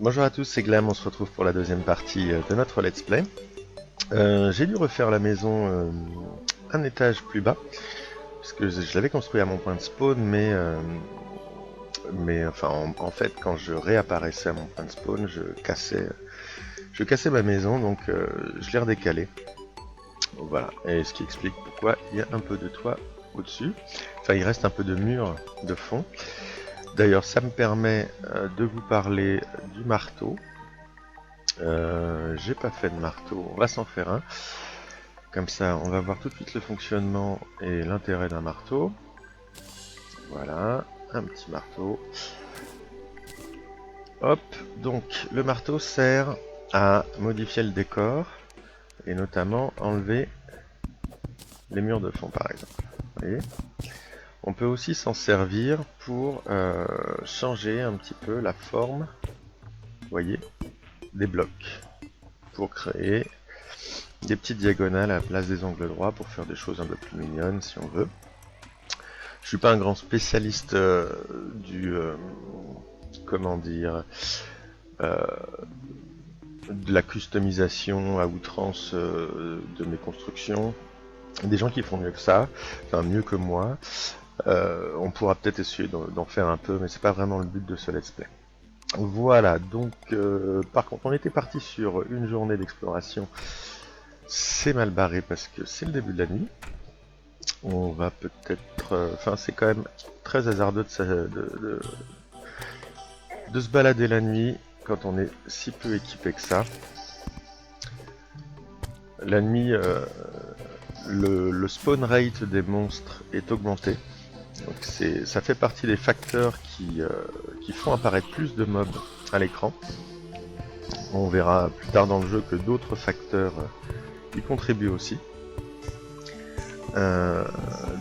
Bonjour à tous, c'est Glam, on se retrouve pour la deuxième partie de notre let's play. J'ai dû refaire la maison un étage plus bas, parce que je l'avais construit à mon point de spawn, mais enfin en fait quand je réapparaissais à mon point de spawn, je cassais ma maison, donc je l'ai redécalé. Donc voilà, et ce qui explique pourquoi il y a un peu de toit au-dessus. Enfin il reste un peu de mur de fond. D'ailleurs ça me permet de vous parler du marteau. J'ai pas fait de marteau, on va s'en faire un. Comme ça, on va voir tout de suite le fonctionnement et l'intérêt d'un marteau. Voilà, un petit marteau. Hop, donc le marteau sert à modifier le décor et notamment enlever les murs de fond par exemple. Vous voyez, on peut aussi s'en servir pour changer un petit peu la forme, vous voyez, des blocs, pour créer des petites diagonales à la place des angles droits pour faire des choses un peu plus mignonnes si on veut. Je suis pas un grand spécialiste comment dire, euh, de la customisation à outrance de mes constructions. Des gens qui font mieux que ça, enfin mieux que moi. On pourra peut-être essayer d'en faire un peu, mais c'est pas vraiment le but de ce let's play. Voilà, donc par contre on était parti sur une journée d'exploration. C'est mal barré parce que c'est le début de la nuit. On va peut-être... Enfin c'est quand même très hasardeux de se balader la nuit quand on est si peu équipé que ça. La nuit, le spawn rate des monstres est augmenté. Donc ça fait partie des facteurs qui font apparaître plus de mobs à l'écran. On verra plus tard dans le jeu que d'autres facteurs y contribuent aussi.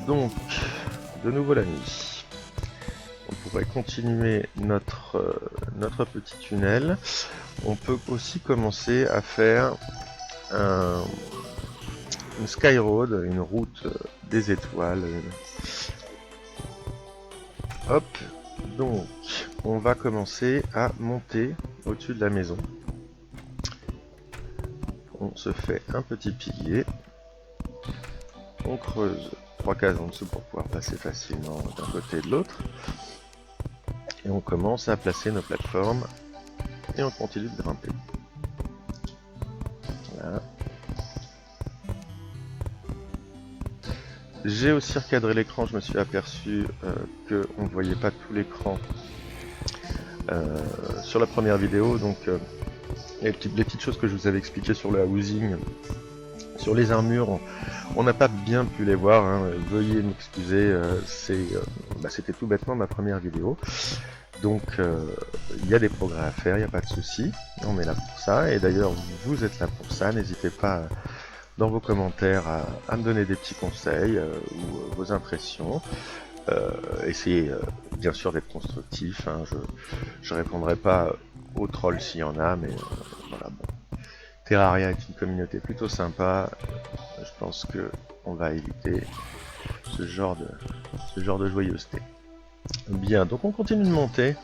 Donc, de nouveau la nuit. On pourrait continuer notre petit tunnel. On peut aussi commencer à faire une Skyroad, une route des étoiles. Hop, donc on va commencer à monter au-dessus de la maison. On se fait un petit pilier. On creuse 3 cases en dessous pour pouvoir passer facilement d'un côté et de l'autre. Et on commence à placer nos plateformes et on continue de grimper. Voilà. J'ai aussi recadré l'écran, je me suis aperçu qu'on ne voyait pas tout l'écran sur la première vidéo, donc les petites choses que je vous avais expliquées sur le housing, sur les armures, on n'a pas bien pu les voir, hein. Veuillez m'excuser, c'était tout bêtement ma première vidéo. Donc il y a des progrès à faire, il n'y a pas de souci, on est là pour ça, et d'ailleurs vous êtes là pour ça, n'hésitez pas dans vos commentaires à me donner des petits conseils ou vos impressions. Essayez bien sûr d'être constructif, hein. Je répondrai pas aux trolls s'il y en a, mais voilà, bon. Terraria est une communauté plutôt sympa, je pense que on va éviter ce genre de joyeuseté. Bien, donc on continue de monter.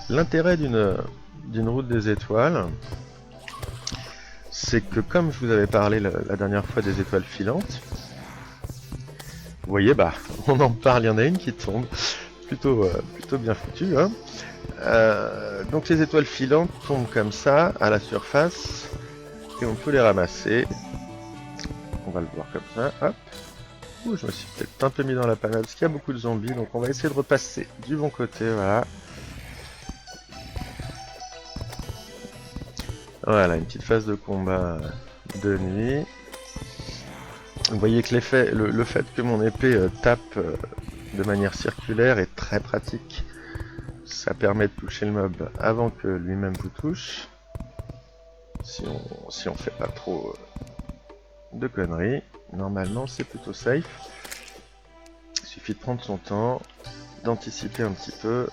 L'intérêt d'une route des étoiles, c'est que comme je vous avais parlé la dernière fois des étoiles filantes, vous voyez, bah, on en parle, il y en a une qui tombe, plutôt bien foutu, hein. Donc les étoiles filantes tombent comme ça, à la surface, et on peut les ramasser. On va le voir comme ça, hop. Ouh, je me suis peut-être un peu mis dans la panade, parce qu'il y a beaucoup de zombies, donc on va essayer de repasser du bon côté, voilà. Voilà, une petite phase de combat de nuit. Vous voyez que le fait que mon épée tape de manière circulaire est très pratique. Ça permet de toucher le mob avant que lui-même vous touche. Si on fait pas trop de conneries. Normalement c'est plutôt safe. Il suffit de prendre son temps, d'anticiper un petit peu.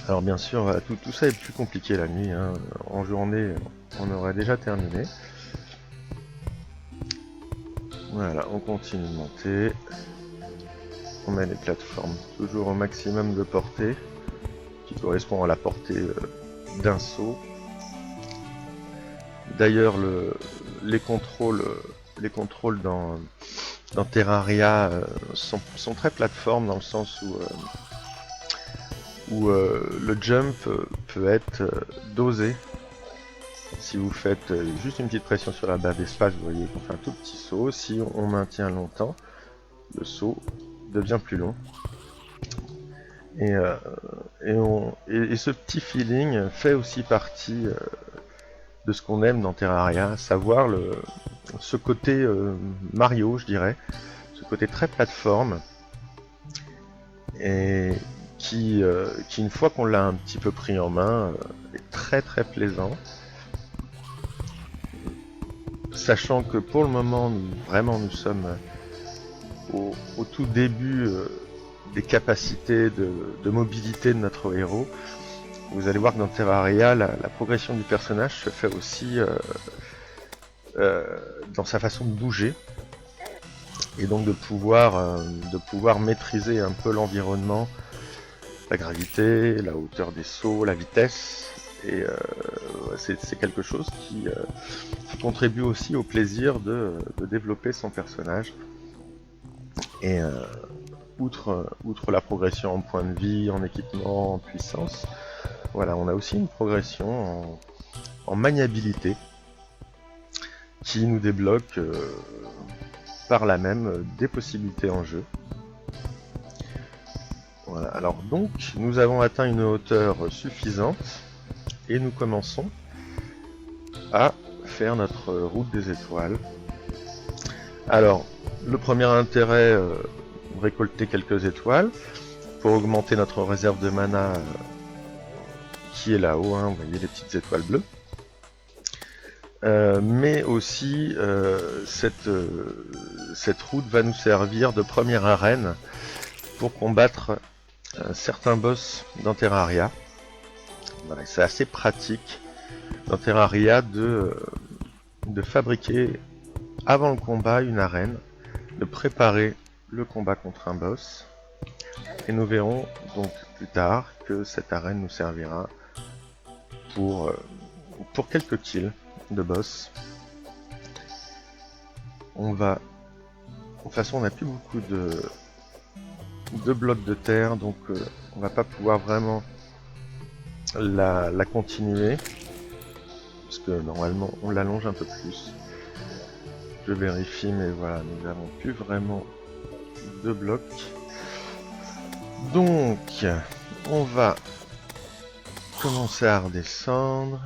Alors bien sûr, tout ça est plus compliqué la nuit, hein. En journée, on aurait déjà terminé. Voilà, on continue de monter. On met les plateformes toujours au maximum de portée, qui correspond à la portée d'un saut. D'ailleurs, les contrôles dans Terraria sont très plateformes, dans le sens où le jump peut être dosé. Si vous faites juste une petite pression sur la barre d'espace, vous voyez qu'on fait un tout petit saut. Si on maintient longtemps, le saut devient plus long. Et ce petit feeling fait aussi partie de ce qu'on aime dans Terraria, à savoir ce côté Mario, je dirais, ce côté très plateforme, et qui une fois qu'on l'a un petit peu pris en main, est très très plaisant. Sachant que pour le moment, nous sommes au tout début des capacités de mobilité de notre héros. Vous allez voir que dans Terraria, la progression du personnage se fait aussi dans sa façon de bouger, et donc de pouvoir maîtriser un peu l'environnement, la gravité, la hauteur des sauts, la vitesse, et c'est quelque chose qui contribue aussi au plaisir de développer son personnage. Et outre la progression en points de vie, en équipement, en puissance, voilà, on a aussi une progression en maniabilité qui nous débloque par là même des possibilités en jeu. Voilà, alors donc nous avons atteint une hauteur suffisante et nous commençons à faire notre route des étoiles. Alors, le premier intérêt, récolter quelques étoiles pour augmenter notre réserve de mana qui est là-haut, hein, vous voyez les petites étoiles bleues. Mais aussi cette route va nous servir de première arène pour combattre certains boss dans Terraria. Voilà, c'est assez pratique dans Terraria de fabriquer avant le combat une arène, de préparer le combat contre un boss, et nous verrons donc plus tard que cette arène nous servira pour quelques kills de boss. On va... De toute façon, on n'a plus beaucoup de blocs de terre, donc on va pas pouvoir vraiment la continuer, parce que normalement on l'allonge un peu plus. Je vérifie, mais voilà, nous n'avons plus vraiment de blocs. Donc, on va commencer à redescendre.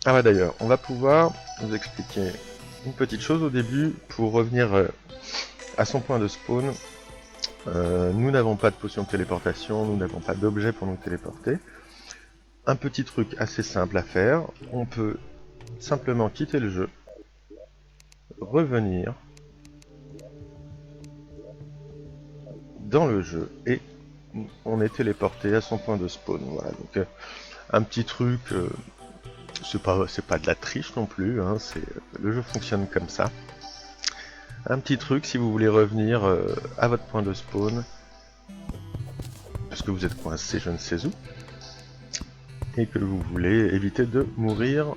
Ah bah d'ailleurs, on va pouvoir vous expliquer une petite chose au début pour revenir à son point de spawn. Nous n'avons pas de potion de téléportation, nous n'avons pas d'objet pour nous téléporter. Un petit truc assez simple à faire, on peut simplement quitter le jeu, revenir dans le jeu et on est téléporté à son point de spawn. Voilà, donc un petit truc, c'est pas de la triche non plus, hein, le jeu fonctionne comme ça. Un petit truc si vous voulez revenir à votre point de spawn, parce que vous êtes coincé je ne sais où, et que vous voulez éviter de mourir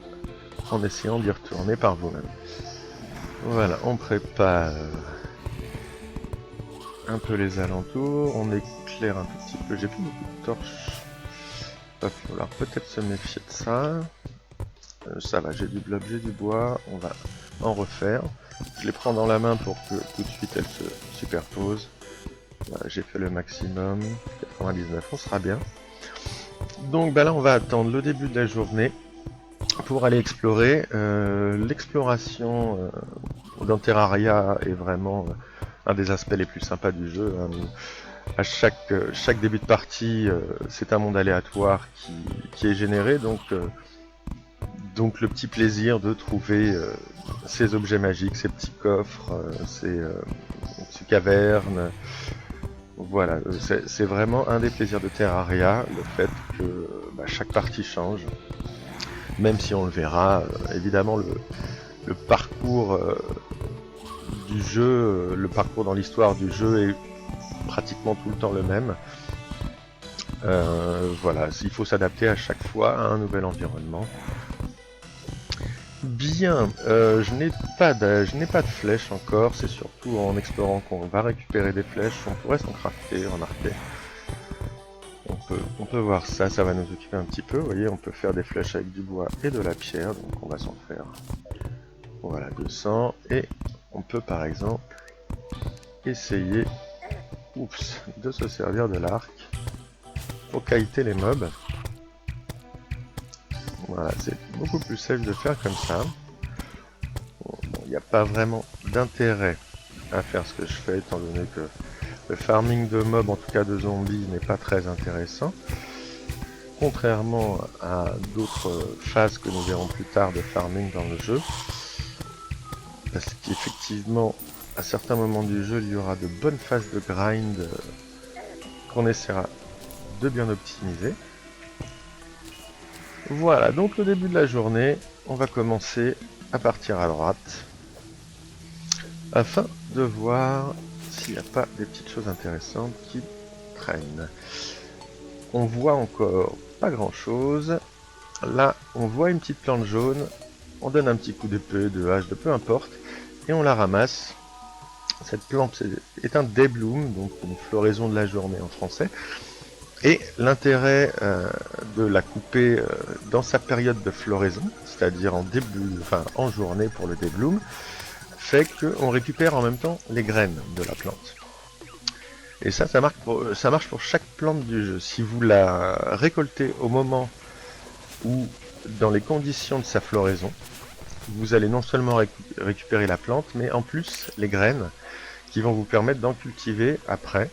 en essayant d'y retourner par vous-même. Voilà, on prépare un peu les alentours, on éclaire un tout petit peu, j'ai plus beaucoup de torches, il va falloir peut-être se méfier de ça. Ça va, j'ai du bloc, j'ai du bois, on va en refaire. Je les prends dans la main pour que tout de suite elles se superposent. Voilà, j'ai fait le maximum, 99, on sera bien. Donc bah là on va attendre le début de la journée pour aller explorer. L'exploration dans Terraria est vraiment un des aspects les plus sympas du jeu. Hein. À chaque début de partie, c'est un monde aléatoire qui est généré, donc le petit plaisir de trouver ces objets magiques, ces petits coffres, ces cavernes. Voilà, c'est vraiment un des plaisirs de Terraria, le fait que chaque partie change. Même si on le verra, évidemment le parcours du jeu, le parcours dans l'histoire du jeu est pratiquement tout le temps le même. Voilà, il faut s'adapter à chaque fois à un nouvel environnement. Bien, je n'ai pas de flèches encore, c'est surtout en explorant qu'on va récupérer des flèches, on pourrait s'en crafter, remarquez. On peut voir ça, ça va nous occuper un petit peu, vous voyez, on peut faire des flèches avec du bois et de la pierre, donc on va s'en faire, voilà, 200, et on peut par exemple essayer, de se servir de l'arc pour kiter les mobs. Voilà, c'est beaucoup plus safe de faire comme ça. Bon, il n'y a pas vraiment d'intérêt à faire ce que je fais, étant donné que le farming de mobs, en tout cas de zombies, n'est pas très intéressant. Contrairement à d'autres phases que nous verrons plus tard de farming dans le jeu. Parce qu'effectivement, à certains moments du jeu, il y aura de bonnes phases de grind qu'on essaiera de bien optimiser. Voilà, donc le début de la journée, on va commencer à partir à droite afin de voir s'il n'y a pas des petites choses intéressantes qui traînent. On voit encore pas grand chose. Là, on voit une petite plante jaune, on donne un petit coup d'épée, de hache, de peu importe, et on la ramasse. Cette plante est un daybloom, donc une floraison de la journée en français. Et l'intérêt de la couper dans sa période de floraison, c'est-à-dire en journée pour le daybloom, fait qu'on récupère en même temps les graines de la plante. Et ça marche pour chaque plante du jeu. Si vous la récoltez au moment où, dans les conditions de sa floraison, vous allez non seulement récupérer la plante, mais en plus les graines qui vont vous permettre d'en cultiver après,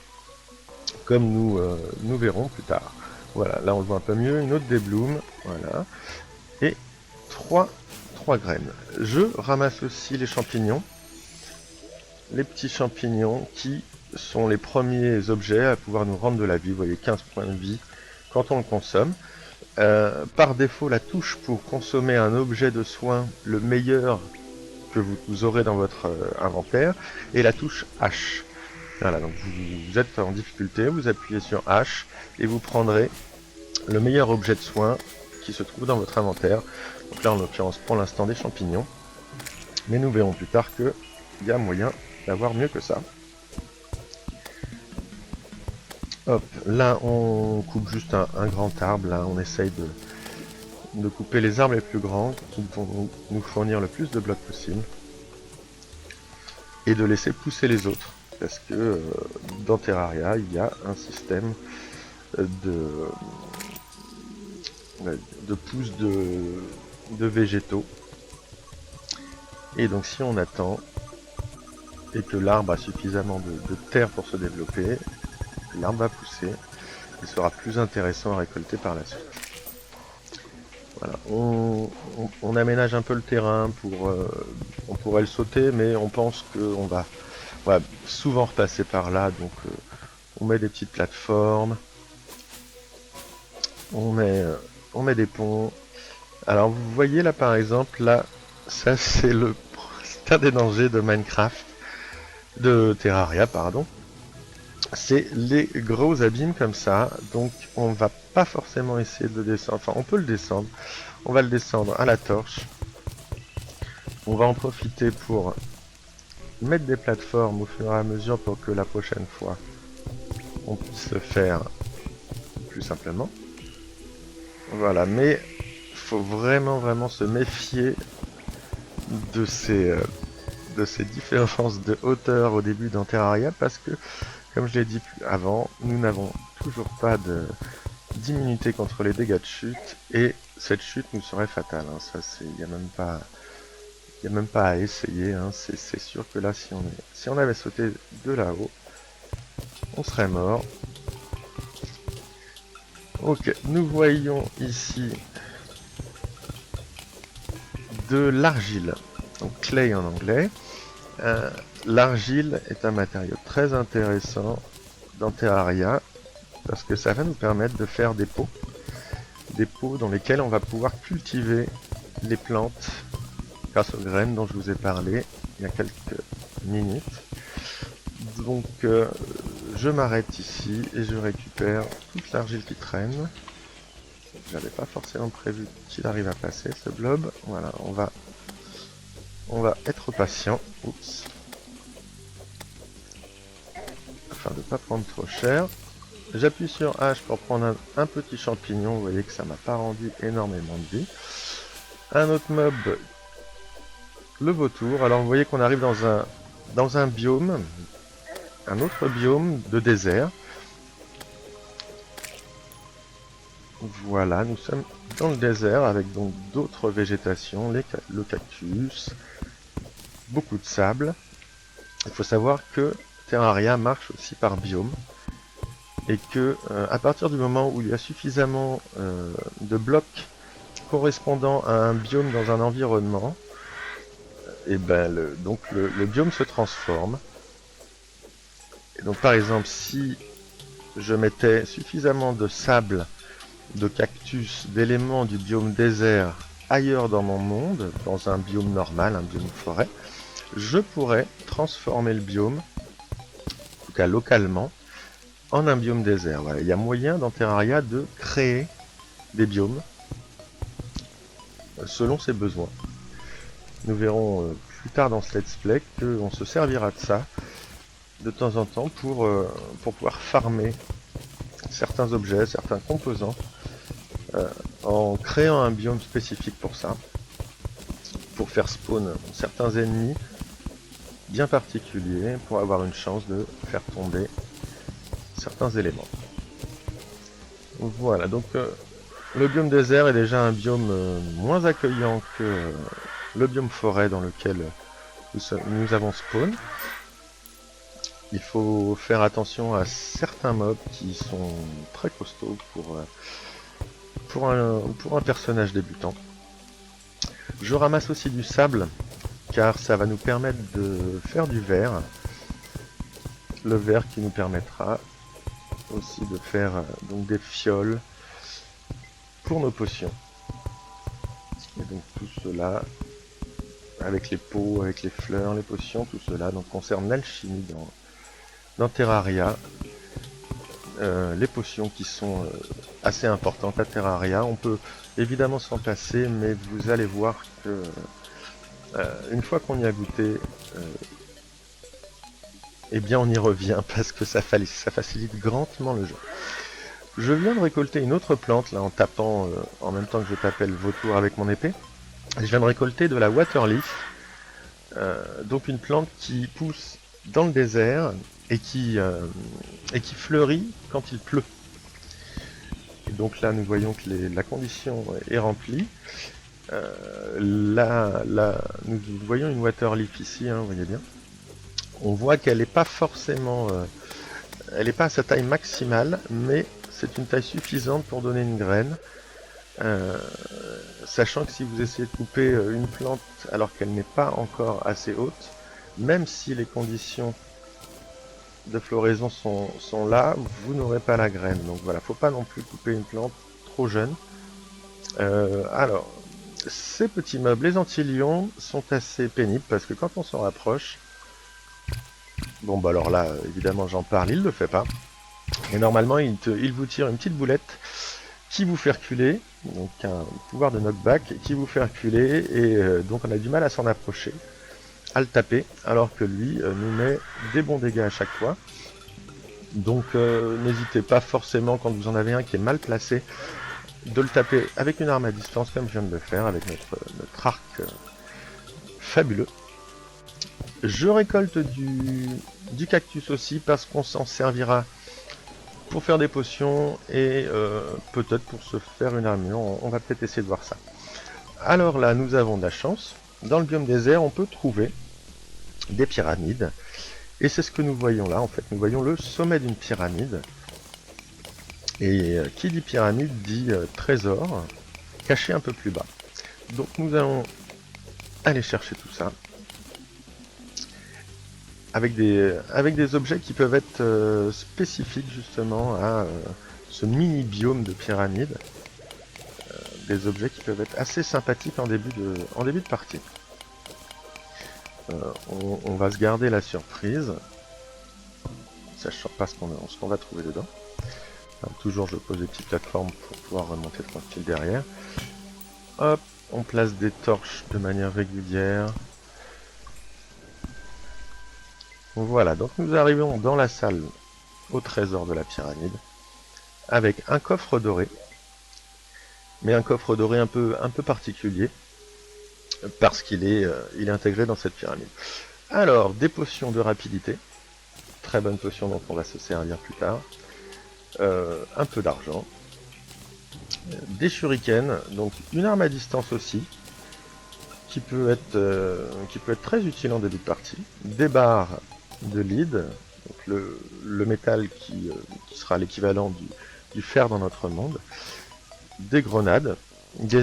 comme nous verrons plus tard. Voilà, là on le voit un peu mieux, une autre daybloom, voilà, et 3 graines. Je ramasse aussi les champignons, les petits champignons qui sont les premiers objets à pouvoir nous rendre de la vie. Vous voyez, 15 points de vie quand on le consomme. Par défaut, la touche pour consommer un objet de soin, le meilleur que vous aurez dans votre inventaire, est la touche H. Voilà, donc vous êtes en difficulté, vous appuyez sur H et vous prendrez le meilleur objet de soin qui se trouve dans votre inventaire. Donc là, en l'occurrence, pour l'instant, des champignons. Mais nous verrons plus tard qu'il y a moyen d'avoir mieux que ça. Hop, là on coupe juste un grand arbre, là on essaye de couper les arbres les plus grands qui vont nous fournir le plus de blocs possible. Et de laisser pousser les autres, parce que dans Terraria il y a un système de pousse de végétaux. Et donc si on attend, et que l'arbre a suffisamment de terre pour se développer, l'arbre va pousser et sera plus intéressant à récolter par la suite. Voilà, on aménage un peu le terrain pour on pourrait le sauter, mais on pense qu'on va souvent repasser par là, donc on met des petites plateformes, on met des ponts. Alors vous voyez là par exemple, là ça c'est un des dangers de Minecraft, de Terraria pardon. C'est les gros abîmes comme ça, donc on va pas forcément essayer de le descendre, enfin on peut le descendre, on va le descendre à la torche, on va en profiter pour mettre des plateformes au fur et à mesure pour que la prochaine fois on puisse le faire plus simplement. Voilà, mais il faut vraiment se méfier de ces différences de hauteur au début dans Terraria, parce que comme je l'ai dit avant, nous n'avons toujours pas d'immunité contre les dégâts de chute, et cette chute nous serait fatale. Hein. Ça, il n'y a même pas à essayer. Hein. C'est sûr que là, si on avait sauté de là-haut, on serait mort. Ok, nous voyons ici de l'argile, donc clay en anglais. L'argile est un matériau très intéressant dans Terraria parce que ça va nous permettre de faire des pots dans lesquels on va pouvoir cultiver les plantes grâce aux graines dont je vous ai parlé il y a quelques minutes. Donc je m'arrête ici et je récupère toute l'argile qui traîne. J'avais pas forcément prévu qu'il arrive à passer ce blob. Voilà, on va être patient. Oups. Afin de ne pas prendre trop cher. J'appuie sur H pour prendre un petit champignon. Vous voyez que ça m'a pas rendu énormément de vie. Un autre mob, le vautour. Alors vous voyez qu'on arrive dans un biome, un autre biome de désert. Voilà, nous sommes dans le désert avec donc d'autres végétations, le cactus, beaucoup de sable. Il faut savoir que Terraria marche aussi par biome et que à partir du moment où il y a suffisamment de blocs correspondant à un biome dans un environnement, et ben le biome se transforme. Et donc par exemple, si je mettais suffisamment de sable, de cactus, d'éléments du biome désert ailleurs dans mon monde, dans un biome normal, un biome forêt, je pourrais transformer le biome, en tout cas localement, en un biome désert. Voilà. Il y a moyen dans Terraria de créer des biomes selon ses besoins. Nous verrons plus tard dans ce let's play qu'on se servira de ça de temps en temps pour pouvoir farmer certains objets, certains composants en créant un biome spécifique pour ça, pour faire spawn certains ennemis bien particuliers, pour avoir une chance de faire tomber certains éléments. Voilà, donc le biome désert est déjà un biome moins accueillant que le biome forêt dans lequel nous avons spawn. Il faut faire attention à certains mobs qui sont très costauds pour un personnage débutant. Je ramasse aussi du sable car ça va nous permettre de faire du verre. Le verre qui nous permettra aussi de faire donc des fioles pour nos potions. Et donc tout cela, avec les pots, avec les fleurs, les potions, tout cela donc concerne l'alchimie dans Terraria. Les potions qui sont assez importantes à Terraria. On peut évidemment s'en passer, mais vous allez voir que une fois qu'on y a goûté, eh bien on y revient parce que ça facilite grandement le jeu. Je viens de récolter une autre plante là en tapant en même temps que je tapais le vautour avec mon épée. Je viens de récolter de la waterleaf, donc une plante qui pousse dans le désert et qui fleurit quand il pleut. Et donc là nous voyons que la condition est remplie. Là, nous voyons une waterleaf ici, hein, vous voyez bien. On voit qu'elle n'est pas forcément, elle n'est pas à sa taille maximale, mais c'est une taille suffisante pour donner une graine. Sachant que si vous essayez de couper une plante alors qu'elle n'est pas encore assez haute, même si les conditions de floraison sont là, vous n'aurez pas la graine. Donc voilà, faut pas non plus couper une plante trop jeune. Alors, ces petits mobs, les antilions, sont assez pénibles parce que quand on s'en rapproche, bon bah alors là, évidemment j'en parle, il le fait pas. Et normalement, il vous tire une petite boulette qui vous fait reculer, donc un pouvoir de knockback qui vous fait reculer, et donc on a du mal à s'en approcher, à le taper, alors que lui nous met des bons dégâts à chaque fois. Donc n'hésitez pas forcément, quand vous en avez un qui est mal placé, de le taper avec une arme à distance comme je viens de le faire avec notre arc fabuleux. Je récolte du cactus aussi parce qu'on s'en servira pour faire des potions et peut-être pour se faire une armure. On va peut-être essayer de voir ça. Alors là, nous avons de la chance. Dans le biome désert, on peut trouver des pyramides. Et c'est ce que nous voyons là, en fait. Nous voyons le sommet d'une pyramide. Et qui dit pyramide dit trésor, caché un peu plus bas. Donc nous allons aller chercher tout ça. Avec des objets qui peuvent être spécifiques justement à ce mini biome de pyramide. Des objets qui peuvent être assez sympathiques en début de partie. On va se garder la surprise. sachant pas ce qu'on va trouver dedans. Alors, toujours je pose des petites plateformes pour pouvoir remonter tranquille derrière. Hop, on place des torches de manière régulière. Voilà, donc nous arrivons dans la salle au trésor de la pyramide, avec un coffre doré, mais un coffre doré un peu particulier, parce qu'il est, il est intégré dans cette pyramide. Alors, des potions de rapidité, très bonne potion dont on va se servir plus tard, un peu d'argent, des shurikens, donc une arme à distance aussi, qui peut être très utile en début de partie, des barres de lead, donc le métal qui sera l'équivalent du fer dans notre monde, des grenades, des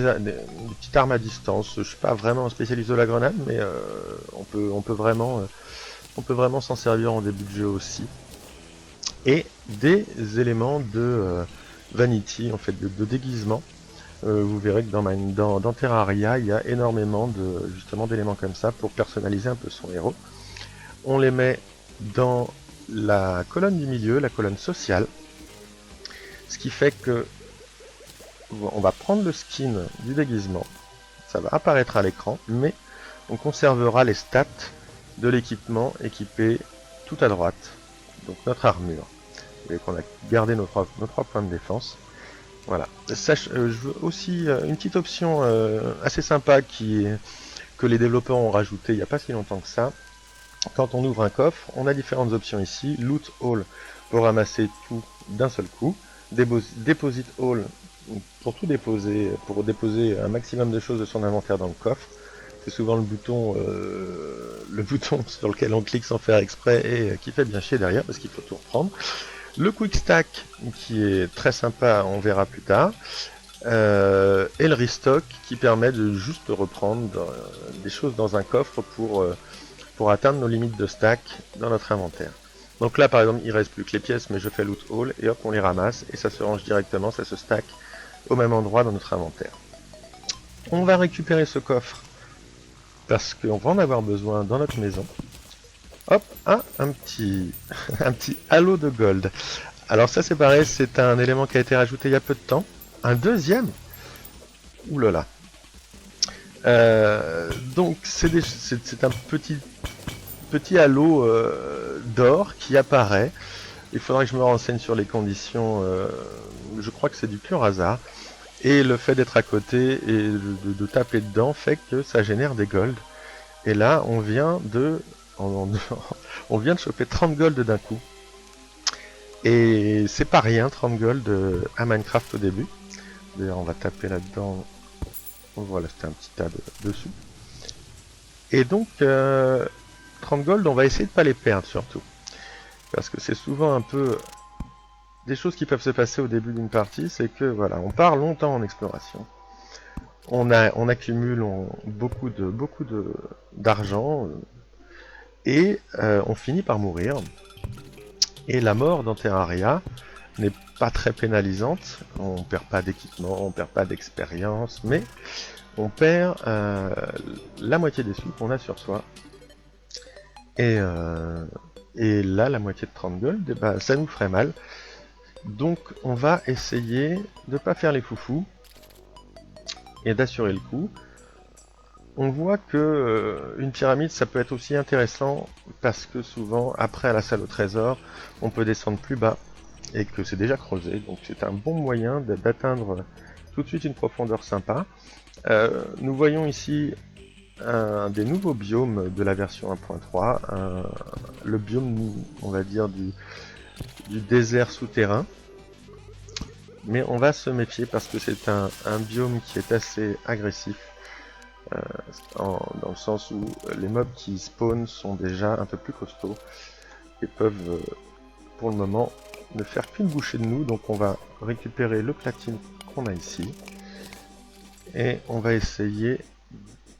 petites armes à distance. Je suis pas vraiment spécialiste de la grenade, mais on peut vraiment s'en servir en début de jeu aussi. Et des éléments de vanity, en fait, de déguisement. Vous verrez que dans Terraria, il y a énormément justement d'éléments comme ça pour personnaliser un peu son héros. On les met dans la colonne du milieu, la colonne sociale, ce qui fait que on va prendre le skin du déguisement, ça va apparaître à l'écran, mais on conservera les stats de l'équipement équipé tout à droite, donc notre armure. Vous voyez qu'on a gardé nos trois points de défense. Voilà. Je veux aussi une petite option assez sympa que les développeurs ont rajouté il n'y a pas si longtemps que ça. Quand on ouvre un coffre, on a différentes options ici. Loot All pour ramasser tout d'un seul coup. Deposit All pour tout déposer, pour déposer un maximum de choses de son inventaire dans le coffre. C'est souvent le bouton sur lequel on clique sans faire exprès et qui fait bien chier derrière parce qu'il faut tout reprendre. Le Quick Stack qui est très sympa, on verra plus tard. Et le Restock qui permet de juste reprendre des choses dans un coffre pour atteindre nos limites de stack dans notre inventaire. Donc là par exemple il reste plus que les pièces, mais je fais loot all et hop on les ramasse et ça se range directement, ça se stack au même endroit dans notre inventaire. On va récupérer ce coffre parce qu'on va en avoir besoin dans notre maison. Hop, un petit halo de gold. Alors ça c'est pareil, c'est un élément qui a été rajouté il y a peu de temps. Un deuxième. Oulala. Donc c'est un petit halo d'or qui apparaît. Il faudra que je me renseigne sur les conditions. Je crois que c'est du pur hasard. Et le fait d'être à côté et de taper dedans fait que ça génère des golds. Et là on vient de choper 30 gold d'un coup. Et c'est pas rien, 30 gold à Minecraft au début. D'ailleurs on va taper là-dedans. Voilà, c'était un petit tas dessus. Et donc 30 gold, on va essayer de pas les perdre surtout. Parce que c'est souvent un peu des choses qui peuvent se passer au début d'une partie, c'est que voilà, on part longtemps en exploration. On accumule beaucoup d'argent et on finit par mourir. Et la mort dans Terraria n'est pas très pénalisante. On perd pas d'équipement, on perd pas d'expérience, mais on perd la moitié des sous qu'on a sur soi. Et là, la moitié de 30 gold, eh ben, ça nous ferait mal. Donc on va essayer de pas faire les foufous et d'assurer le coup. On voit que une pyramide ça peut être aussi intéressant parce que souvent après à la salle au trésor on peut descendre plus bas et que c'est déjà creusé, donc c'est un bon moyen d'atteindre tout de suite une profondeur sympa. Nous voyons ici un des nouveaux biomes de la version 1.3, le biome on va dire du désert souterrain. Mais on va se méfier parce que c'est un biome qui est assez agressif. Dans le sens où les mobs qui spawnent sont déjà un peu plus costauds et peuvent pour le moment ne faire qu'une bouchée de nous. Donc on va récupérer le platine qu'on a ici et on va essayer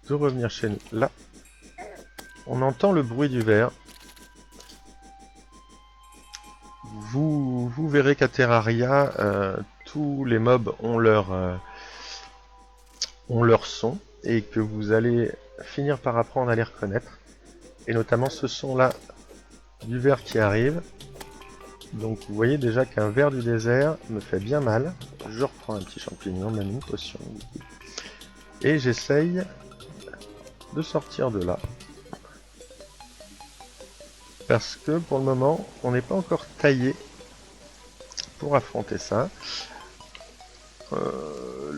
de revenir chez nous. Là, on entend le bruit du verre. Vous verrez qu'à Terraria, tous les mobs ont leur son et que vous allez finir par apprendre à les reconnaître. Et notamment ce son là du verre qui arrive. Donc vous voyez déjà qu'un ver du désert me fait bien mal. Je reprends un petit champignon, même une potion. Et j'essaye de sortir de là. Parce que pour le moment, on n'est pas encore taillé pour affronter ça.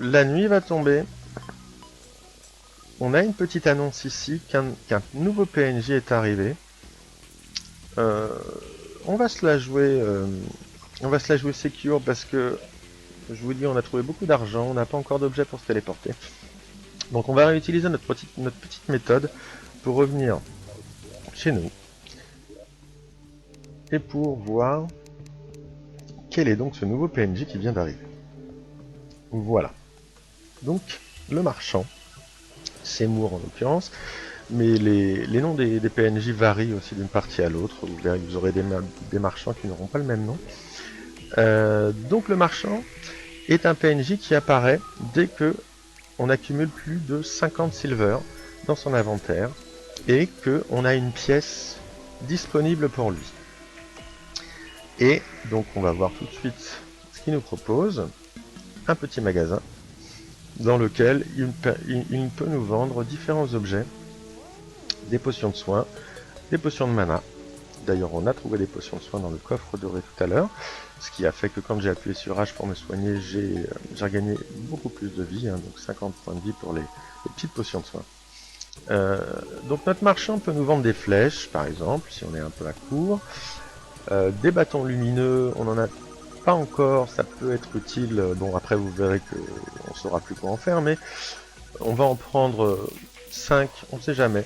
La nuit va tomber. On a une petite annonce ici qu'un nouveau PNJ est arrivé. On va se la jouer secure parce que je vous dis, on a trouvé beaucoup d'argent, on n'a pas encore d'objet pour se téléporter. Donc on va réutiliser notre petite méthode pour revenir chez nous et pour voir quel est donc ce nouveau PNJ qui vient d'arriver. Voilà. Donc le marchand, Seymour en l'occurrence, mais les noms des PNJ varient aussi d'une partie à l'autre. Vous verrez que vous aurez des marchands qui n'auront pas le même nom. Donc le marchand est un PNJ qui apparaît dès que on accumule plus de 50 silver dans son inventaire et qu'on a une pièce disponible pour lui. Et donc on va voir tout de suite ce qu'il nous propose. Un petit magasin dans lequel il peut nous vendre différents objets, des potions de soins, des potions de mana. D'ailleurs on a trouvé des potions de soins dans le coffre doré tout à l'heure, ce qui a fait que quand j'ai appuyé sur H pour me soigner, j'ai regagné beaucoup plus de vie, hein, donc 50 points de vie pour les petites potions de soins. Donc notre marchand peut nous vendre des flèches, par exemple, si on est un peu à court. Des bâtons lumineux, on n'en a pas encore, ça peut être utile. Bon, après vous verrez qu'on ne saura plus quoi en faire, mais on va en prendre 5, on ne sait jamais.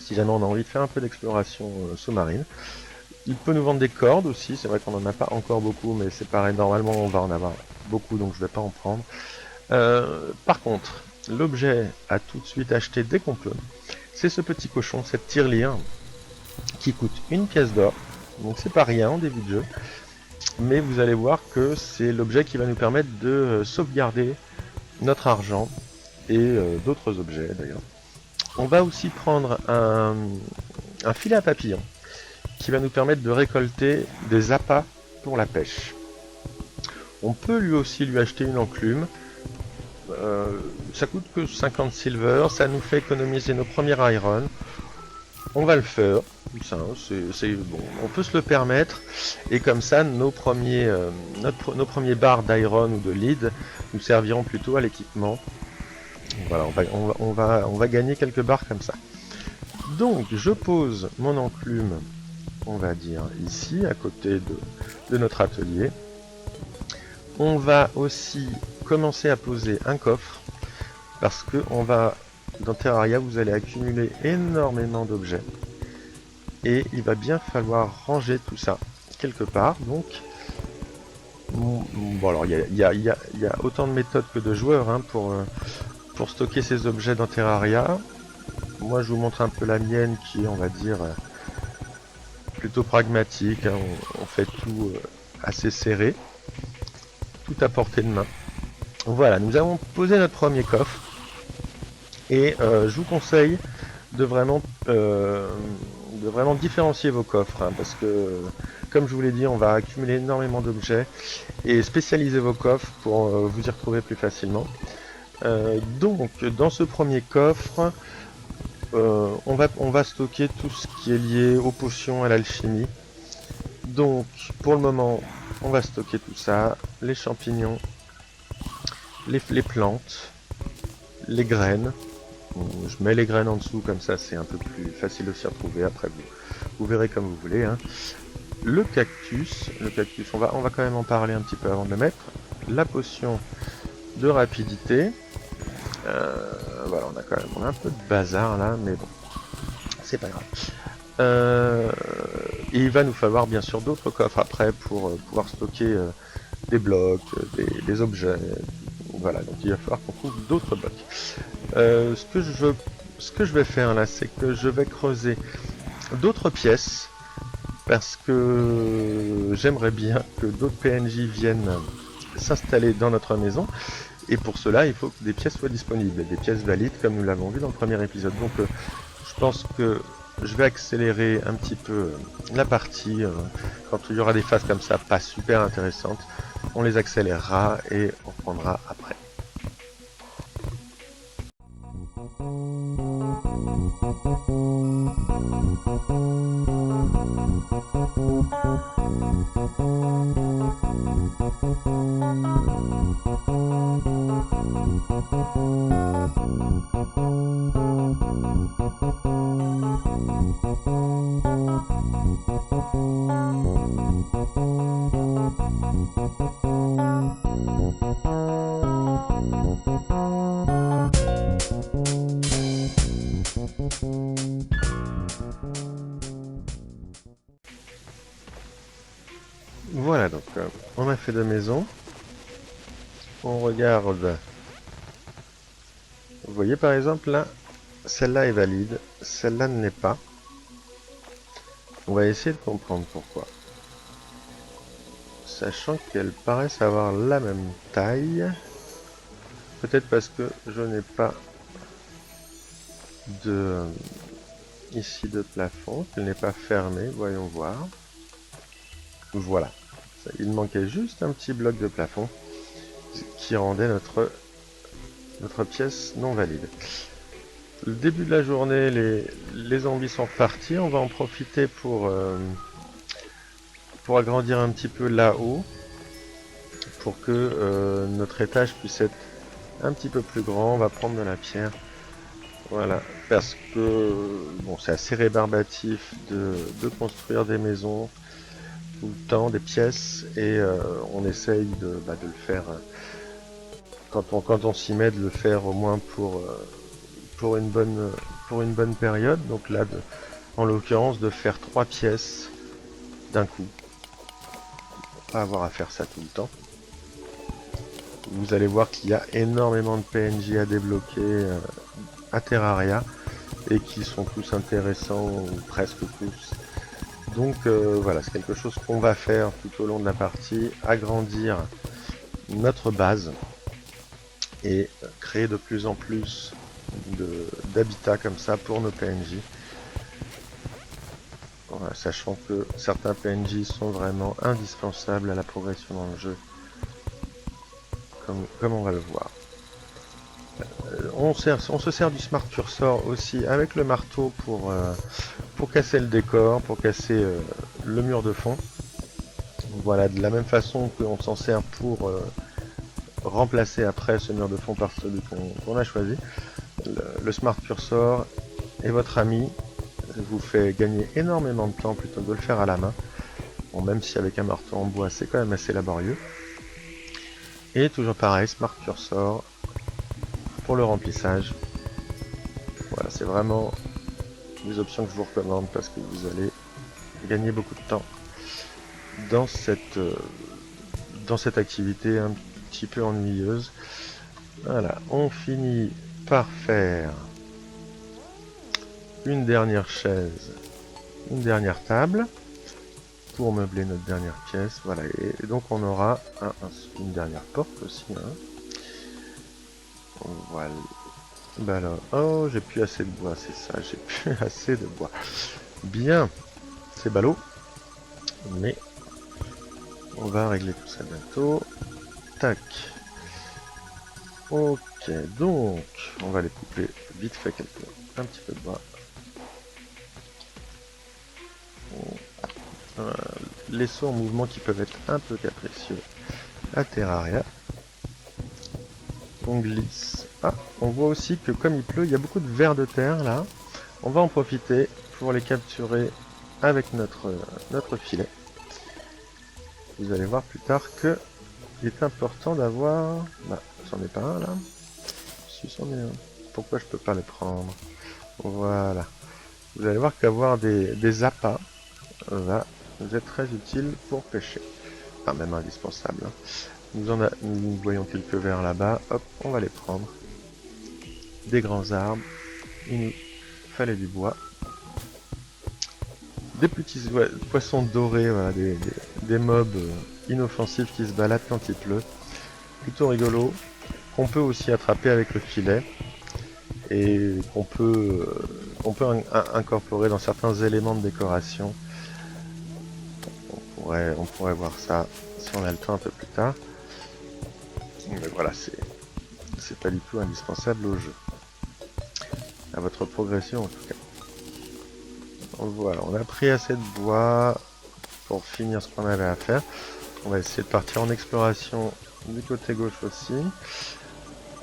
Si jamais on a envie de faire un peu d'exploration sous-marine. Il peut nous vendre des cordes aussi, c'est vrai qu'on n'en a pas encore beaucoup, mais c'est pareil, normalement on va en avoir beaucoup, donc je ne vais pas en prendre. Par contre, l'objet à tout de suite acheter dès qu'on peut, c'est ce petit cochon, cette tirelire, qui coûte une pièce d'or, donc c'est pas rien en début de jeu, mais vous allez voir que c'est l'objet qui va nous permettre de sauvegarder notre argent et d'autres objets d'ailleurs. On va aussi prendre un filet à papillons qui va nous permettre de récolter des appâts pour la pêche. On peut lui aussi lui acheter une enclume. Ça coûte que 50 silver, ça nous fait économiser nos premiers iron. On va le faire, ça, c'est bon, on peut se le permettre, et comme ça nos premiers barres d'iron ou de lead nous serviront plutôt à l'équipement. Voilà, on va gagner quelques barres comme ça. Donc je pose mon enclume, on va dire ici, à côté de notre atelier. On va aussi commencer à poser un coffre, parce que dans Terraria, vous allez accumuler énormément d'objets. Et il va bien falloir ranger tout ça quelque part. Donc, bon alors il y a autant de méthodes que de joueurs hein, pour stocker ces objets dans Terraria. Moi je vous montre un peu la mienne qui est, on va dire, plutôt pragmatique. Hein. On fait tout assez serré, tout à portée de main. Voilà, nous avons posé notre premier coffre. Et je vous conseille de vraiment différencier vos coffres, hein, parce que, comme je vous l'ai dit, on va accumuler énormément d'objets, et spécialiser vos coffres pour vous y retrouver plus facilement. Donc, dans ce premier coffre, on va stocker tout ce qui est lié aux potions, à l'alchimie. Donc, pour le moment, on va stocker tout ça, les champignons, les plantes, les graines. Je mets les graines en dessous, comme ça c'est un peu plus facile de s'y retrouver. Après vous verrez comme vous voulez. Hein. Le cactus, on va quand même en parler un petit peu avant de le mettre. La potion de rapidité. Voilà, on a un peu de bazar là, mais bon, c'est pas grave. Et il va nous falloir bien sûr d'autres coffres après pour pouvoir stocker des blocs, des objets. Voilà, donc il va falloir qu'on trouve d'autres blocs. Ce que je vais faire là, c'est que je vais creuser d'autres pièces parce que j'aimerais bien que d'autres PNJ viennent s'installer dans notre maison, et pour cela il faut que des pièces soient disponibles, des pièces valides comme nous l'avons vu dans le premier épisode. Donc je pense que je vais accélérer un petit peu la partie. Quand il y aura des phases comme ça, pas super intéressantes, on les accélérera et on reprendra après. Voilà, donc on a fait 2 maisons. On regarde. Vous voyez par exemple là, celle-là est valide, celle-là ne l'est pas. On va essayer de comprendre pourquoi. Sachant qu'elles paraissent avoir la même taille. Peut-être parce que je n'ai pas de ici de plafond, qu'elle n'est pas fermée, voyons voir. Voilà. Il manquait juste un petit bloc de plafond qui rendait notre pièce non valide. Le début de la journée, les zombies sont repartis. On va en profiter pour agrandir un petit peu là-haut, pour que notre étage puisse être un petit peu plus grand. On va prendre de la pierre. Voilà, parce que bon, c'est assez rébarbatif de construire des maisons tout le temps, des pièces, et on essaye de le faire quand on s'y met, de le faire au moins pour une bonne période. Donc là, en l'occurrence, de faire 3 pièces d'un coup. Pas avoir à faire ça tout le temps. Vous allez voir qu'il y a énormément de PNJ à débloquer à Terraria et qui sont tous intéressants, ou presque tous. Donc voilà, c'est quelque chose qu'on va faire tout au long de la partie, agrandir notre base et créer de plus en plus d'habitats comme ça pour nos PNJ. Voilà, sachant que certains PNJ sont vraiment indispensables à la progression dans le jeu, comme on va le voir. On se sert du Smart Cursor aussi avec le marteau pour casser le décor, pour casser le mur de fond. Voilà, de la même façon qu'on s'en sert pour remplacer après ce mur de fond par celui qu'on a choisi. Le Smart Cursor est votre ami, vous fait gagner énormément de temps plutôt que de le faire à la main. Bon, même si avec un marteau en bois c'est quand même assez laborieux. Et toujours pareil, Smart Cursor pour le remplissage. Voilà, c'est vraiment des options que je vous recommande parce que vous allez gagner beaucoup de temps dans cette activité un petit peu ennuyeuse. Voilà, on finit par faire une dernière chaise, une dernière table pour meubler notre dernière pièce. Voilà, et donc on aura une dernière porte aussi. Voilà. Bah alors, oh, j'ai plus assez de bois, c'est ça, j'ai plus assez de bois. Bien, c'est ballot, mais on va régler tout ça bientôt. Tac. Ok, donc on va les couper vite fait un petit peu de bois. Les sauts en mouvement qui peuvent être un peu capricieux à Terraria. On glisse. Ah, on voit aussi que comme il pleut, il y a beaucoup de vers de terre là. On va en profiter pour les capturer avec notre filet. Vous allez voir plus tard que il est important d'avoir... Bah, j'en ai pas un là. Pourquoi je peux pas les prendre? Voilà. Vous allez voir qu'avoir des appâts va nous être très utile pour pêcher. Enfin, même indispensable. Nous voyons quelques vers là-bas. Hop, on va les prendre. Des grands arbres. Il nous fallait du bois. Des petits poissons dorés, voilà, des mobs inoffensifs qui se baladent quand il pleut. Plutôt rigolo. Qu'on peut aussi attraper avec le filet. Et qu'on peut on peut incorporer dans certains éléments de décoration. On pourrait voir ça si on a le temps un peu plus tard. Mais voilà, c'est pas du tout indispensable au jeu. À votre progression en tout cas. Voilà, on a pris assez de bois pour finir ce qu'on avait à faire. On va essayer de partir en exploration du côté gauche aussi.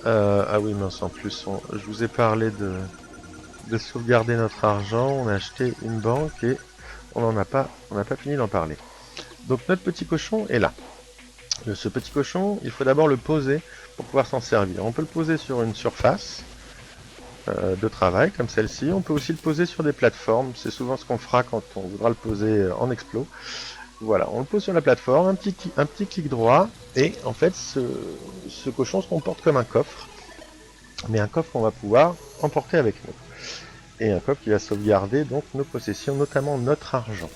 Ah oui, mince, en plus, je vous ai parlé de sauvegarder notre argent. On a acheté une banque et on n'a pas fini d'en parler. Donc notre petit cochon est là. Ce petit cochon, il faut d'abord le poser pour pouvoir s'en servir. On peut le poser sur une surface de travail comme celle-ci. On peut aussi le poser sur des plateformes. C'est souvent ce qu'on fera quand on voudra le poser en explo. Voilà, on le pose sur la plateforme, un petit clic droit, et en fait ce cochon se comporte comme un coffre, mais un coffre qu'on va pouvoir emporter avec nous. Et un coffre qui va sauvegarder donc nos possessions, notamment notre argent.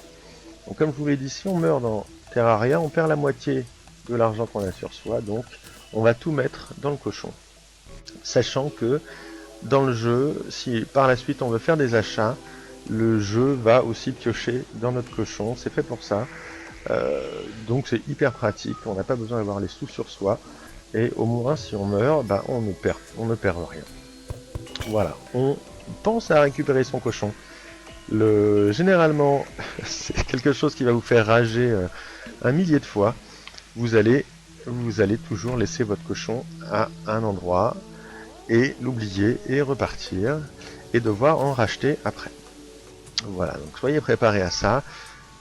Donc comme je vous l'ai dit, si on meurt dans Terraria, on perd la moitié de l'argent qu'on a sur soi, donc on va tout mettre dans le cochon. Sachant que dans le jeu, si par la suite on veut faire des achats, le jeu va aussi piocher dans notre cochon, c'est fait pour ça. Donc c'est hyper pratique, on n'a pas besoin d'avoir les sous sur soi, et au moins si on meurt, bah, on ne perd rien. Voilà, on pense à récupérer son cochon. Généralement, c'est quelque chose qui va vous faire rager un millier de fois. Vous allez toujours laisser votre cochon à un endroit, et l'oublier, et repartir, et devoir en racheter après. Voilà, donc soyez préparés à ça.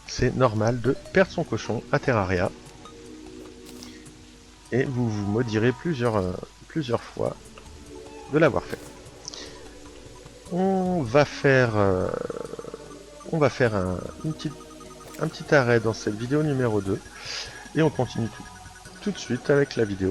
C'est normal de perdre son cochon à Terraria. Et vous vous maudirez plusieurs fois de l'avoir fait. On va faire un petit arrêt dans cette vidéo numéro 2. Et on continue tout de suite avec la vidéo